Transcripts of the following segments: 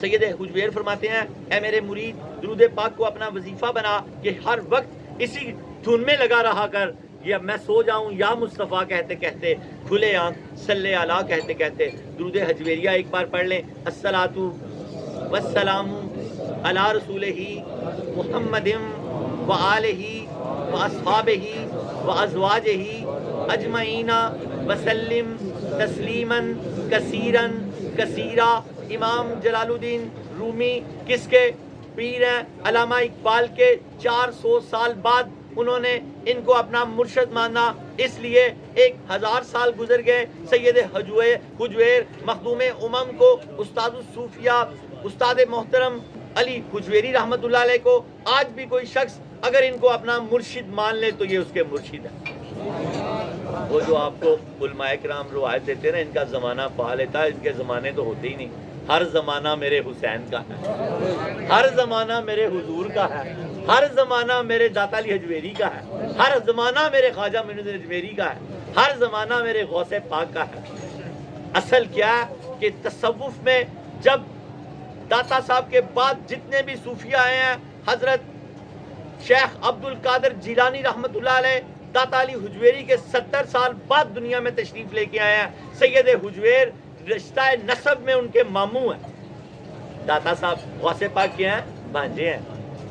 سید حجویر فرماتے ہیں اے میرے مرید درود پاک کو اپنا وظیفہ بنا کہ ہر وقت اسی دھن میں لگا رہا کر، یا میں سو جاؤں یا مصطفیٰ کہتے کہتے، کھلے آنکھ صلی اللہ کہتے کہتے درود حجویریہ ایک بار پڑھ لیں۔ الصلاۃ والسلام علی رسولہ محمد وآلہ واصحابہ وازواجہ اجمعین وسلم تسلیما کثیرا کثیرا۔ امام جلال الدین رومی کس کے پیر ہیں؟ علامہ اقبال کے 400 سال بعد انہوں نے ان کو اپنا مرشد مانا، اس لیے 1000 سال گزر گئے۔ سید حجویر مخدوم امم کو، استاد الصوفیہ استاد محترم علی حجویری رحمۃ اللہ علیہ کو آج بھی کوئی شخص اگر ان کو اپنا مرشد مان لے تو یہ اس کے مرشد ہے۔ وہ جو آپ کو علماء کرام روایت دیتے ہیں نا، ان کا زمانہ پا لیتا ہے، ان کے زمانے تو ہوتے ہی نہیں۔ ہر زمانہ میرے حسین کا ہے، ہر زمانہ میرے حضور کا ہے، ہر زمانہ میرے داتا علی حجویری کا ہے، ہر زمانہ میرے خواجہ معین الدین اجمیری کا ہے، ہر زمانہ میرے غوث پاک کا ہے۔ اصل کیا ہے کہ تصوف میں جب داتا صاحب کے بعد جتنے بھی صوفیہ آئے ہیں، حضرت شیخ عبد القادر جیلانی رحمۃ اللہ علیہ داتا علی حجویری کے 70 سال بعد دنیا میں تشریف لے کے آئے ہیں۔ سید حجویر رشتہ نسب میں ان کے ماموں ہیں۔ داتا صاحب غوث پاک کے ہیں، بھانجے ہیں،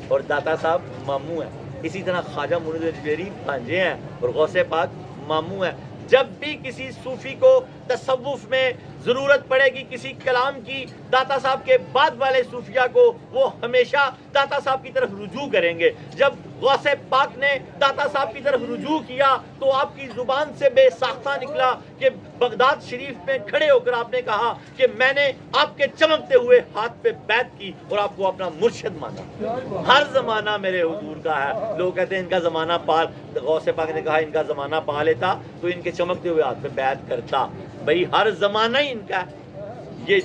اور داتا صاحب ماموں ہیں۔ اسی طرح خواجہ معین الدین اجمیری بھانجے ہیں اور غوث پاک ماموں ہیں۔ جب بھی کسی صوفی کو تصوف میں ضرورت پڑے گی کسی کلام کی، داتا صاحب کے بعد والے صوفیہ کو وہ ہمیشہ داتا صاحب کی طرف رجوع کریں گے۔ جب غوث پاک نے داتا صاحب کی طرف رجوع کیا تو آپ کی زبان سے بے ساختہ نکلا کہ بغداد شریف میں کھڑے ہو کر آپ نے کہا کہ میں نے آپ کے چمکتے ہوئے ہاتھ پہ بیعت کی اور آپ کو اپنا مرشد مانا۔ ہر زمانہ میرے حضور کا ہے۔ لوگ کہتے ہیں ان کا زمانہ پال، غوث پاک نے کہا ان کا زمانہ پا لیتا تو ان کے چمکتے ہوئے ہاتھ پہ بیعت کرتا۔ بھئی ہر زمانہ ہی ان کا ہے،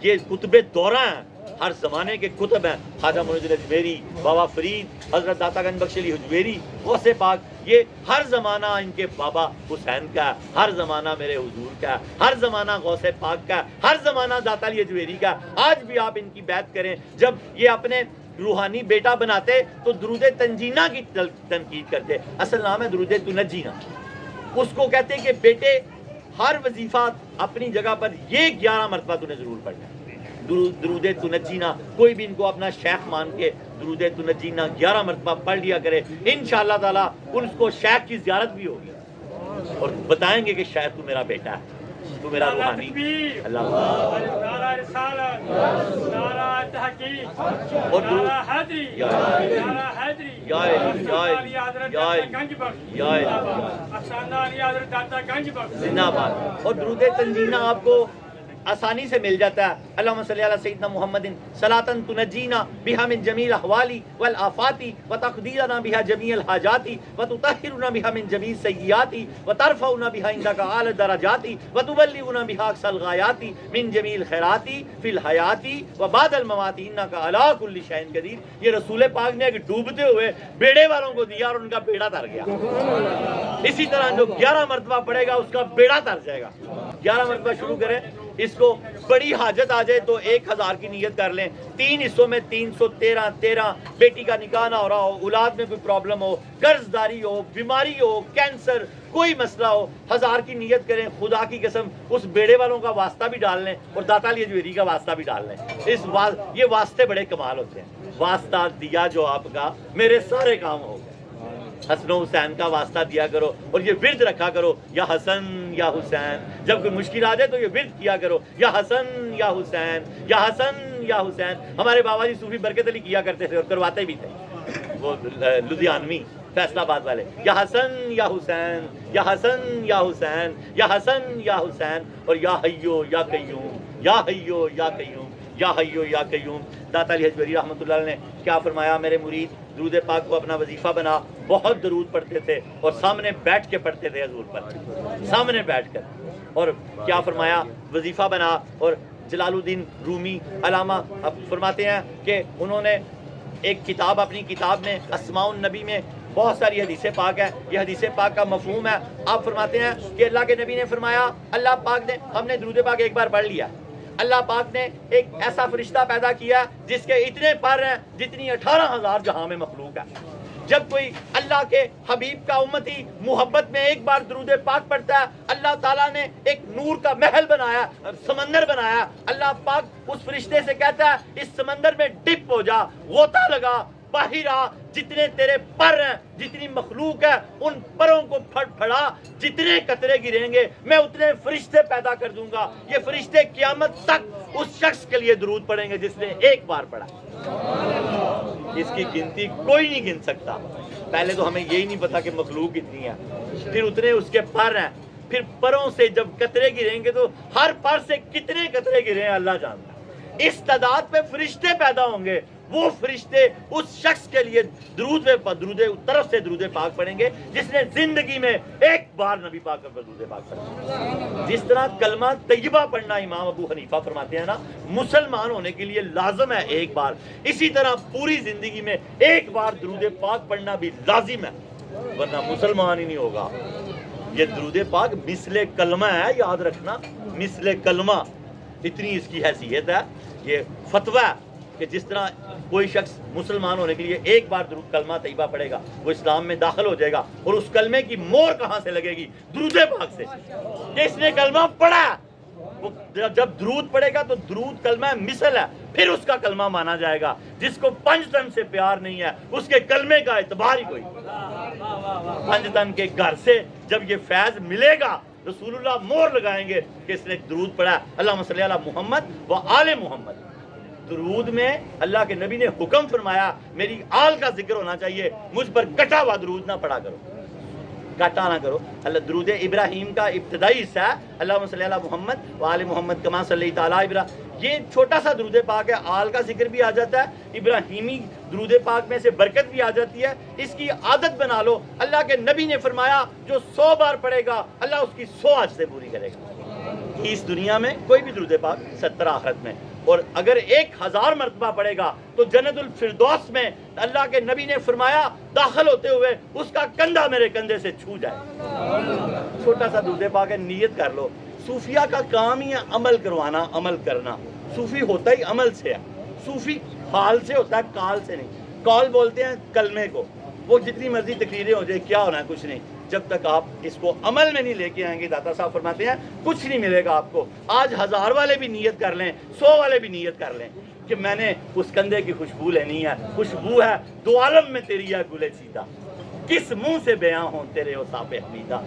یہ کتب دورہ ہیں، ہر زمانے کے کتب ہیں۔ خواجہ معین الدین اجمیری، بابا فرید، حضرت داتا گنج بخش علی حجویری، غوث پاک، یہ ہر زمانہ ان کے بابا حسین کا ہے، ہر زمانہ میرے حضور کا ہے، ہر زمانہ غوث پاک کا ہے، ہر زمانہ داتا علی حجویری کا ہے۔ آج بھی آپ ان کی بیعت کریں۔ جب یہ اپنے روحانی بیٹا بناتے تو درود تنجینہ کی تنقید کرتے۔ اصل نام ہے درود تنجینہ۔ اس کو کہتے کہ بیٹے ہر وظیفہ اپنی جگہ پر یہ 11 مرتبہ تُو نے ضرور پڑھنا ہے۔ درود تنجینہ، کوئی بھی ان کو اپنا شیخ مان کے درود تنجینہ 11 مرتبہ پڑھ لیا کرے، انشاءاللہ تعالیٰ ان کو شیخ کی زیارت بھی ہوگی اور بتائیں گے کہ شاید تو میرا بیٹا ہے، تو میرا روحانی۔ اللہ نعرہ رسالت، نعرہ تحقیق، اور نعرہ حیدری، نعرہ حیدری، یا علی، یا علی، یا علی، گنج بخش، یا علی، افسانہ علی حضرت داتا گنج بخش زندہ باد۔ اور درود تنجینہ آپ کو آسانی سے مل جاتا ہے۔ اللہم صلی علی سیدنا محمد صلاۃ تنجینا بہا من جمیع الاحوال والآفات وتقضینا بہا جمیع الحاجات وتطہرنا بہا من جمیع السیئات وترفعنا بہا عندک اعلی الدرجات وتبلغنا بہا اقصی الغایات من جمیع الخیرات فی الحیات وبعد الممات انک علی کل شیء قدیر۔ یہ رسول پاک نے ایک ڈوبتے ہوئے بیڑے والوں کو دیا اور ان کا بیڑا تر گیا۔ اسی طرح جو 11 مرتبہ پڑھے گا اس کا بیڑا تر جائے گا۔ 11 مرتبہ شروع کریں۔ اس کو بڑی حاجت آ جائے تو 1000 کی نیت کر لیں۔ 3 حصوں میں 313 بیٹی کا نکاح نہ ہو رہا ہو، اولاد میں کوئی پرابلم ہو، قرض داری ہو، بیماری ہو، کینسر، کوئی مسئلہ ہو، 1000 کی نیت کریں۔ خدا کی قسم اس بیڑے والوں کا واسطہ بھی ڈال لیں اور داتا علی حجویری کا واسطہ بھی ڈال لیں۔ یہ واسطے بڑے کمال ہوتے ہیں۔ واسطہ دیا جو آپ کا، میرے سارے کام ہو گئے۔ حسن و حسین کا واسطہ دیا کرو اور یہ ورد رکھا کرو، یا حسن یا حسین۔ جب کوئی مشکل آ جائے تو یہ ورد کیا کرو، یا حسن یا حسین، یا حسن یا حسین۔ ہمارے بابا جی صوفی برکت علی کیا کرتے تھے اور کرواتے بھی تھے، وہ لدھیانوی فیصل آباد والے، یا حسن یا حسین، یا حسن یا حسین، یا حسن یا حسین، اور یا حیو یا قیوم، یا حیو یا قیوم، یا حیو یا قیوم۔ داتا علی حجویری رحمۃ اللہ علیہ نے کیا فرمایا؟ میرے مرید درود پاک کو اپنا وظیفہ بنا۔ بہت درود پڑھتے تھے اور سامنے بیٹھ کے پڑھتے تھے حضور پر، سامنے بیٹھ کر۔ اور کیا فرمایا؟ وظیفہ بنا۔ اور جلال الدین رومی علامہ اب فرماتے ہیں کہ انہوں نے ایک کتاب، اپنی کتاب میں اسماء النبی میں بہت ساری حدیث پاک ہے، یہ حدیث پاک کا مفہوم ہے۔ آپ فرماتے ہیں کہ اللہ کے نبی نے فرمایا، اللہ پاک نے، ہم نے درود پاک ایک بار پڑھ لیا، اللہ پاک نے ایک ایسا فرشتہ پیدا کیا جس کے اتنے پر ہیں جتنی 18,000 جہاں میں مخلوق ہے. جب کوئی اللہ کے حبیب کا امتی محبت میں ایک بار درود پاک پڑھتا ہے، اللہ تعالیٰ نے ایک نور کا محل بنایا، سمندر بنایا. اللہ پاک اس فرشتے سے کہتا ہے اس سمندر میں ڈپ ہو جا، غوطہ لگا، باہر آ، جتنے تیرے پر ہیں، جتنی مخلوق ہے ان پروں کو پھڑ پھڑا، جتنے قطرے گریں گے میں اتنے فرشتے پیدا کر دوں گا. یہ فرشتے قیامت تک اس شخص کے لیے درود پڑھیں گے جس نے ایک بار پڑھا. اس کی گنتی کوئی نہیں گن سکتا. پہلے تو ہمیں یہی نہیں پتا کہ مخلوق کتنی ہے، پھر اتنے اس کے پر ہیں، پھر پروں سے جب قطرے گریں گے تو ہر پر سے کتنے قطرے گرے ہیں اللہ جانتا. اس تعداد پہ فرشتے پیدا ہوں گے. وہ فرشتے اس شخص کے لیے درود طرف سے درود پاک پڑھیں گے جس نے زندگی میں ایک بار نبی پاک پر درود پاک پڑھا. جس طرح کلمہ طیبہ پڑھنا امام ابو حنیفہ فرماتے ہیں نا مسلمان ہونے کے لیے لازم ہے ایک بار، اسی طرح پوری زندگی میں ایک بار درود پاک پڑھنا بھی لازم ہے، ورنہ مسلمان ہی نہیں ہوگا. یہ درود پاک مثل کلمہ ہے، یاد رکھنا، مثل کلمہ اتنی اس کی حیثیت ہے. یہ فتویٰ ہے کہ جس طرح کوئی شخص مسلمان ہونے کے لیے ایک بار درود کلمہ طیبہ پڑھے گا وہ اسلام میں داخل ہو جائے گا. اور اس کلمے کی مور کہاں سے لگے گی؟ درود پاک سے، کہ اس نے کلمہ پڑھا. وہ جب درود پڑھے گا تو درود کلمہ مثل ہے، پھر اس کا کلمہ مانا جائے گا. جس کو 5 تن سے پیار نہیں ہے اس کے کلمے کا اعتبار ہی کوئی. 5 تن کے گھر سے جب یہ فیض ملے گا رسول اللہ مور لگائیں گے کہ اس نے درود پڑھا. اللہم صلی علی محمد و آل محمد. درود میں اللہ کے نبی نے حکم فرمایا میری آل کا ذکر ہونا چاہیے، مجھ پر کٹا ہوا درود نہ پڑھا کرو، کٹا نہ کرو. اللہ درود ابراہیم کا ابتدائی حصہ ہے اللہم صلی علی محمد و آل محمد کما صلی تعالی ابراہیم. یہ چھوٹا سا درود پاک ہے، آل کا ذکر بھی آ جاتا ہے، ابراہیمی درود پاک میں سے برکت بھی آ جاتی ہے. اس کی عادت بنا لو. اللہ کے نبی نے فرمایا جو 100 بار پڑھے گا اللہ اس کی 100 حج سے پوری کرے گا. اس دنیا میں کوئی بھی درود پاک 70 آخرت میں. اور اگر 1000 مرتبہ پڑھے گا تو جنت الفردوس میں اللہ کے نبی نے فرمایا داخل ہوتے ہوئے اس کا کندھا میرے کندھے سے چھو جائے. چھوٹا سا درود پاک ہے، نیت کر لو. صوفیہ کا کام ہی ہے عمل کروانا، عمل کرنا. صوفی ہوتا ہی عمل سے ہے، صوفی حال سے ہوتا ہے، کال سے نہیں. کال بولتے ہیں کلمے کو، وہ جتنی مرضی تقریریں ہو جائے کیا ہونا ہے، کچھ نہیں. جب تک آپ اس کو عمل میں نہیں لے کے آئیں گے داتا صاحب فرماتے ہیں کچھ نہیں ملے گا آپ کو. آج 1000 والے بھی نیت کر لیں، 100 والے بھی نیت کر لیں کہ میں نے اس کندھے کی خوشبو لینی ہے. خوشبو ہے دو عالم میں تیری ہے گلے سیدھا، کس منہ سے بیاں ہوں تیرے اوصاف حمیدہ.